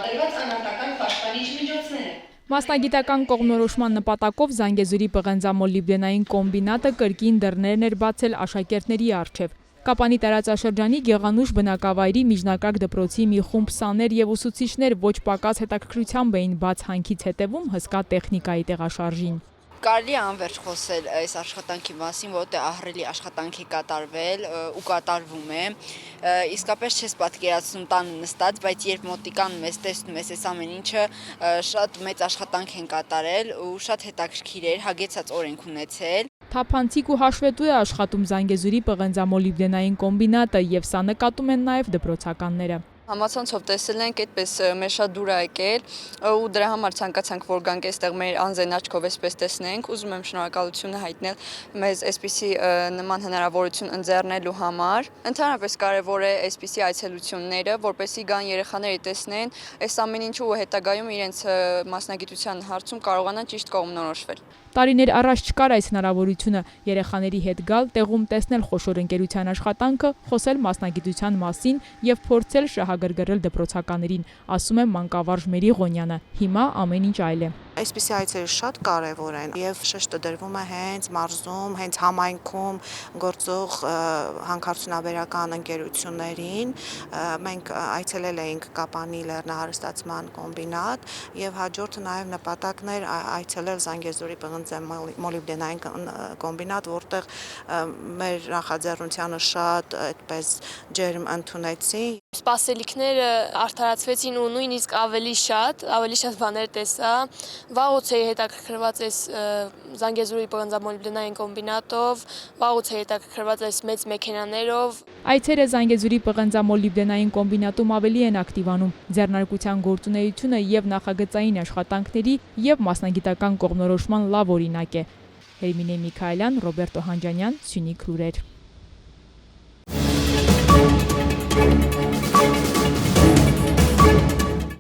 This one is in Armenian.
տրված անհատական պաշտպանիչ միջոցները։ Մասնագիտական կողմնորոշման նպատակով Զանգեզուրի պղնձամոլիբդենային կոմբինատը կրկին դռներն էր բացել աշակերտների առջև։ Կապանի տարածաշրջանի Գեղանուշ բնակավայրի միջնակարգ դպրոցի մի խումբ սաներ եւ ուսուցիչներ ոչ պակաս հետաքրքրությամբ էին բաց հանքից հետևում հսկա տեխնիկայի տեղաշարժին։ Կարելի է անվերջ խոսել այս աշխատանքի մասին, որտեղ ահռելի աշխատանք է կատարվել ու կատարվում է։ Իսկապես չես պատկերացնում տան նստած, բայց երբ մոտիկան մեզ տեսնում ես, այս ամեն ինչը շատ մեծ աշխատանք են կատարել ու շատ հետաքրքիր էր, հագեցած օր ենք ունեցել։ Թափանցիկ ու հաշվետու է աշխատում Զանգեզուրի պղնձամոլիբդենային կոմբինատը եւ սա նկատում են նաեւ դպրոցականները։ Համացանցով տեսել ենք, այդպես մեր շատ դուր է եկել ու դրա համար ցանկացանք, որ գանք այստեղ մեր անձեն աչքով այսպես տեսնենք, ուզում եմ շնորհակալություն հայտնել մեզ այսպիսի նման հնարավորություն ընձեռնելու համար։ Ընդհանրապես կարևոր է այսպիսի այցելությունները, որպեսզի գան երեխաները տեսնեն այս ամեն ինչը ու հետագայում իրենց մասնագիտության հարցում կարողանան ճիշտ կողմնորոշվել։ Տարիներ առաջ չկար այս հնարավորությունը երեխաների հետ գալ, տեղում տեսնել խոշոր ընկերության աշխատանքը, խոսել մասնագիտության մասին եւ փորձել շահագրգռել դպրոցականներին, ասում է մանկավարժ Մերիղոնյանը։ Հիմա ամեն ինչ այլ է։ Այսպիսի այցերը շատ կարևոր են եւ շեշտը դրվում է հենց մարզում, հենց համայնքում գործող հանքարդյունաբերական ընկերություններին։ Մենք այցելել էինք Կապանի լեռնահարստացման կոմբինատ եւ հաջորդը նաեւ նպատակն էր այցելել Զանգեզուրի պղնձամոլիբդենային կոմբինատ, որտեղ մեր նախաձեռնությանը շատ այդպես ջերմ ընդունեցին։ Սպասելիքները արդարացվեցին ու նույնիսկ ավելի շատ բաներ տեսա։ Վաղուց էի հետաքրքրված այս Զանգեզուրի պղնձամոլիբդենային կոմբինատով, վաղուց էի հետաքրքրված այս մեծ մեքենաներով։ Այցերը Զանգեզուրի պղնձամոլիբդենային կոմբինատում ավելի են ակտիվանում։ Ձեռնարկության գործունեությունը եւ նախագծային աշխատանքների եւ մասնագիտական կողմնորոշման լավ օրինակ է։ Հերմինե Միքայելյան, Ռոբերտ Օհանջանյան, Սյունիք լուրեր։